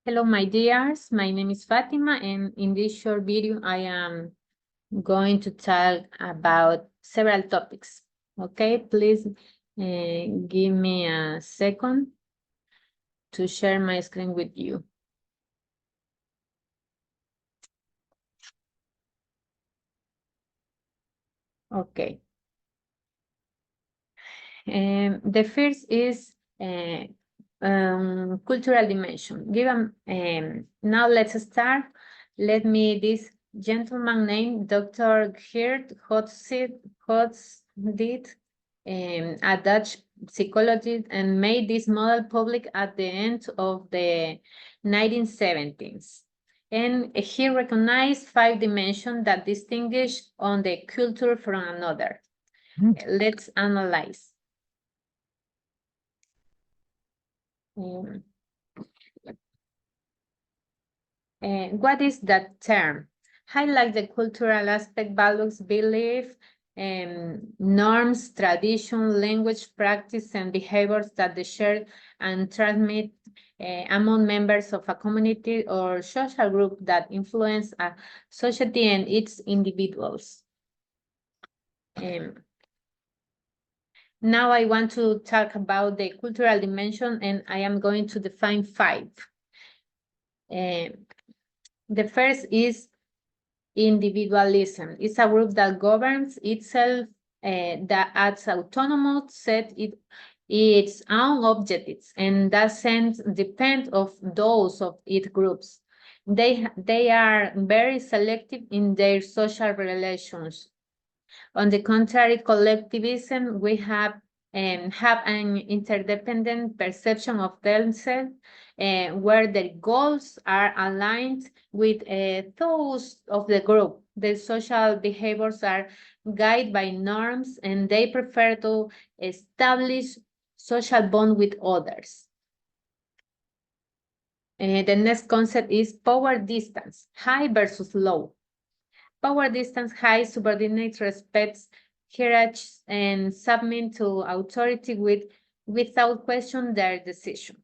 Hello, my dears. My name is Fatima, and in this short video, I am going to talk about several topics. Okay, please give me a second to share my screen with you. Okay. The first is cultural dimension. Now let's start. Let me this gentleman named Dr. Geert Hotsit a Dutch psychologist, and made this model public at the end of the 1970s. And he recognized 5 dimensions that distinguish on the culture from another. Let's analyze. What is that term? Highlight the cultural aspect, values, belief, norms, tradition, language, practice, and behaviors that they share and transmit among members of a community or social group that influence a society and its individuals. Now I want to talk about the cultural dimension, and I am going to define 5. The first is individualism. It's a group that governs itself, that adds autonomous set its own objectives, and doesn't depend of those of its groups. They are very selective in their social relations. On the contrary, collectivism, we have an interdependent perception of themselves, where their goals are aligned with those of the group. Their social behaviors are guided by norms, and they prefer to establish social bond with others. The next concept is power distance, high versus low. Power distance, high subordinate respects hierarchies and submit to authority without question their decision.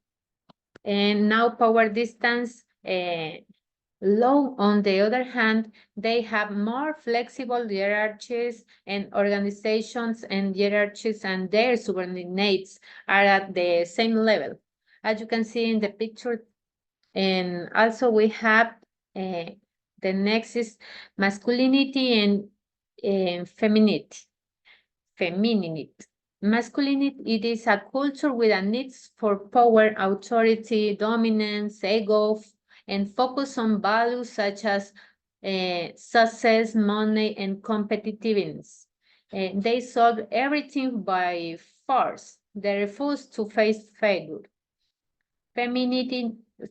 And now power distance low, on the other hand, they have more flexible hierarchies and organizations and hierarchies, and their subordinates are at the same level, as you can see in the picture. And also we have the next is masculinity and femininity. Masculinity, it is a culture with a need for power, authority, dominance, ego, and focus on values such as success, money, and competitiveness. They solve everything by force. They refuse to face failure.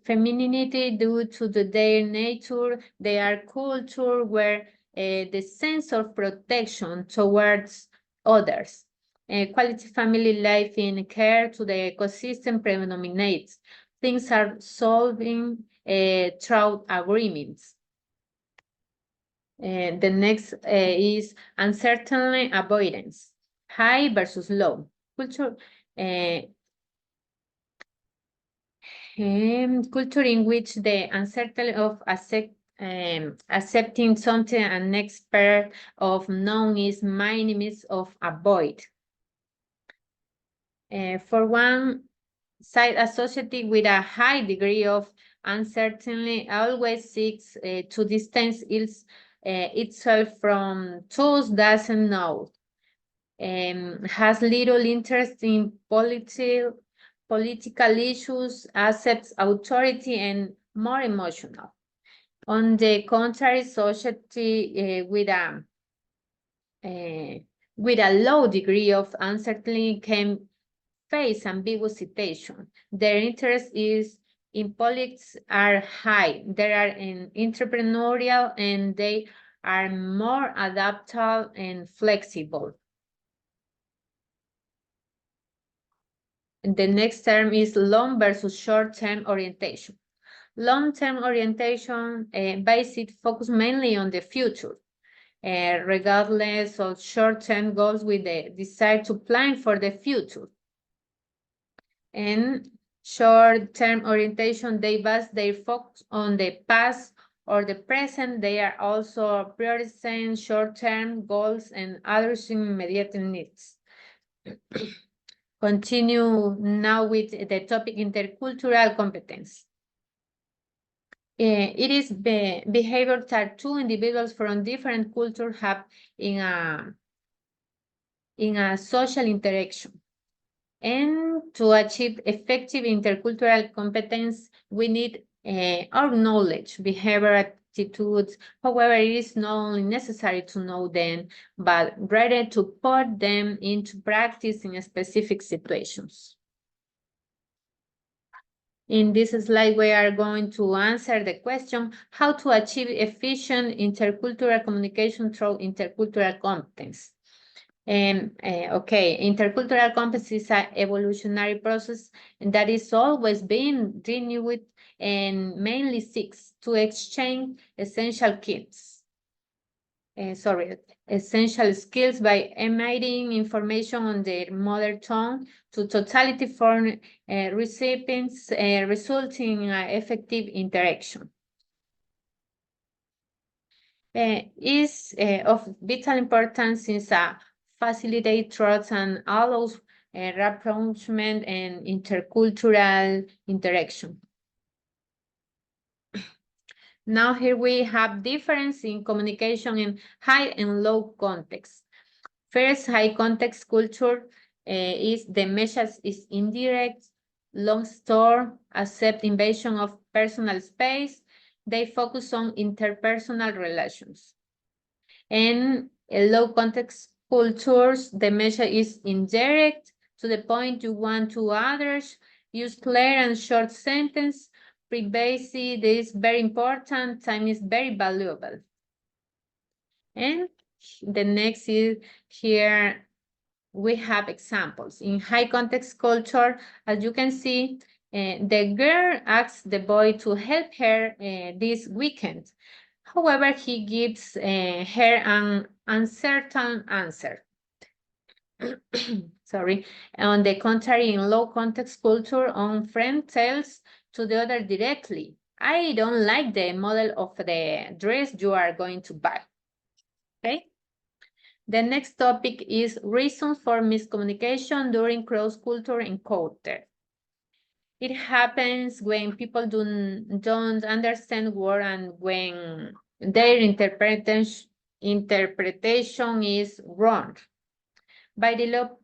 Femininity, due to their nature, they are culture where the sense of protection towards others. Quality family life in care to the ecosystem predominates. Things are solving through agreements. The next is uncertainty avoidance, high versus low. Culture culture in which the uncertainty of accepting something an expert of known is minimis of avoid. For one side, a society with a high degree of uncertainty always seeks to distance itself from those doesn't know, has little interest in political issues, accepts authority, and more emotional. On the contrary, society with a low degree of uncertainty can face ambiguous situation. Their interest in politics are high. They are entrepreneurial, and they are more adaptable and flexible. The next term is long versus short-term orientation. Long-term orientation based focus mainly on the future, regardless of short-term goals with the desire to plan for the future. And short-term orientation, they base their focus on the past or the present. They are also prioritizing short-term goals and addressing immediate needs. Continue now with the topic intercultural competence. It is behavior that two individuals from different cultures have in a social interaction. And to achieve effective intercultural competence, we need our knowledge, behavior, attitudes. However, it is not only necessary to know them, but rather to put them into practice in specific situations. In this slide, we are going to answer the question, how to achieve efficient intercultural communication through intercultural competence. Okay, intercultural competence is an evolutionary process that is always being renewed and mainly seeks to exchange essential skills by emitting information on their mother tongue to totality foreign recipients, resulting in effective interaction. Is of vital importance since facilitate trust and allows rapprochement and intercultural interaction. Now here we have difference in communication in high and low context. First, high context culture is the message is indirect, long store, accept invasion of personal space. They focus on interpersonal relations. And low context cultures, the message is indirect, to the point you want to others, use clear and short sentence. Privacy, this is very important, time is very valuable. And the next is here we have examples. In high context culture, as you can see, the girl asks the boy to help her this weekend. However, he gives her an uncertain answer. Sorry. On the contrary, in low context culture, one friend tells to the other directly, I don't like the model of the dress you are going to buy. Okay. The next topic is reasons for miscommunication during cross-cultural encounter. It happens when people don't understand word and when their interpretation is wrong. By develop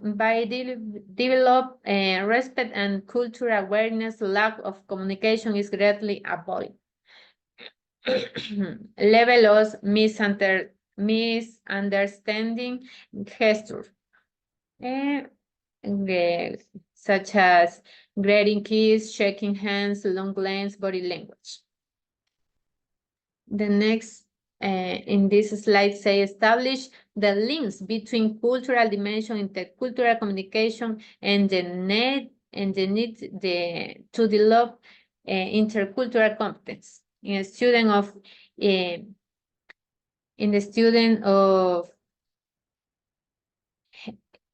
respect and cultural awareness, lack of communication is greatly avoided. Level of misunderstanding gestures, such as greeting kiss, shaking hands, long lines, body language. The next in this slide say establish the links between cultural dimension, intercultural communication, and the need to develop intercultural competence in a student of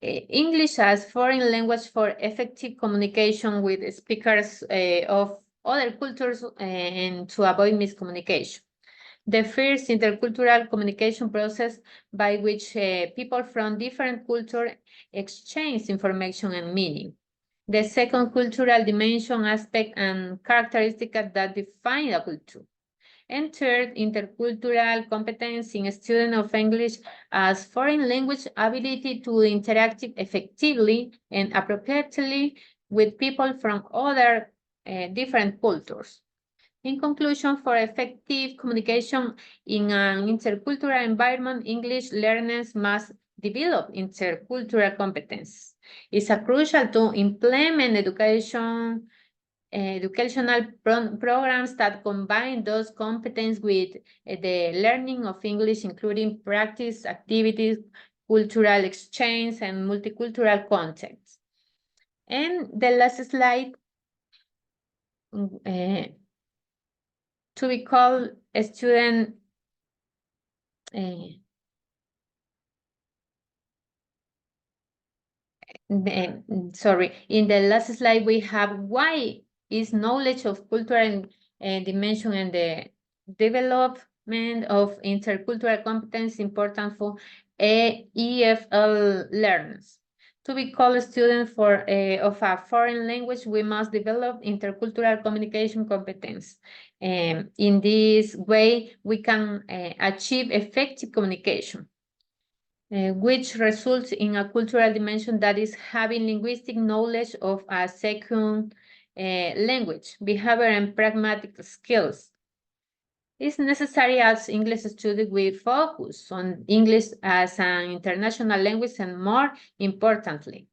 English as foreign language for effective communication with speakers of other cultures and to avoid miscommunication. The first intercultural communication process by which people from different cultures exchange information and meaning. The second, cultural dimension, aspect, and characteristics that define a culture. And third, intercultural competence in a student of English as foreign language, ability to interact effectively and appropriately with people from other different cultures. In conclusion, for effective communication in an intercultural environment, English learners must develop intercultural competence. It's crucial to implement educational programs that combine those competencies with the learning of English, including practice activities, cultural exchange, and multicultural contexts. And the last slide, to be called a student In the last slide, we have why is knowledge of cultural dimension and the development of intercultural competence important for EFL learners. To become a student of a foreign language, we must develop intercultural communication competence. In this way, we can achieve effective communication. Which results in a cultural dimension that is having linguistic knowledge of a second language, behavior, and pragmatic skills. It's necessary as English students we focus on English as an international language and more importantly,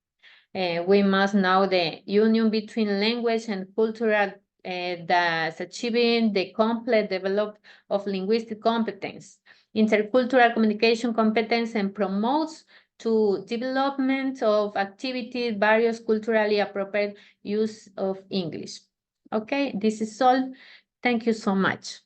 we must know the union between language and cultural that's achieving the complete development of linguistic competence, intercultural communication competence, and promotes to development of activities, various culturally appropriate use of English. Okay, this is all. Thank you so much.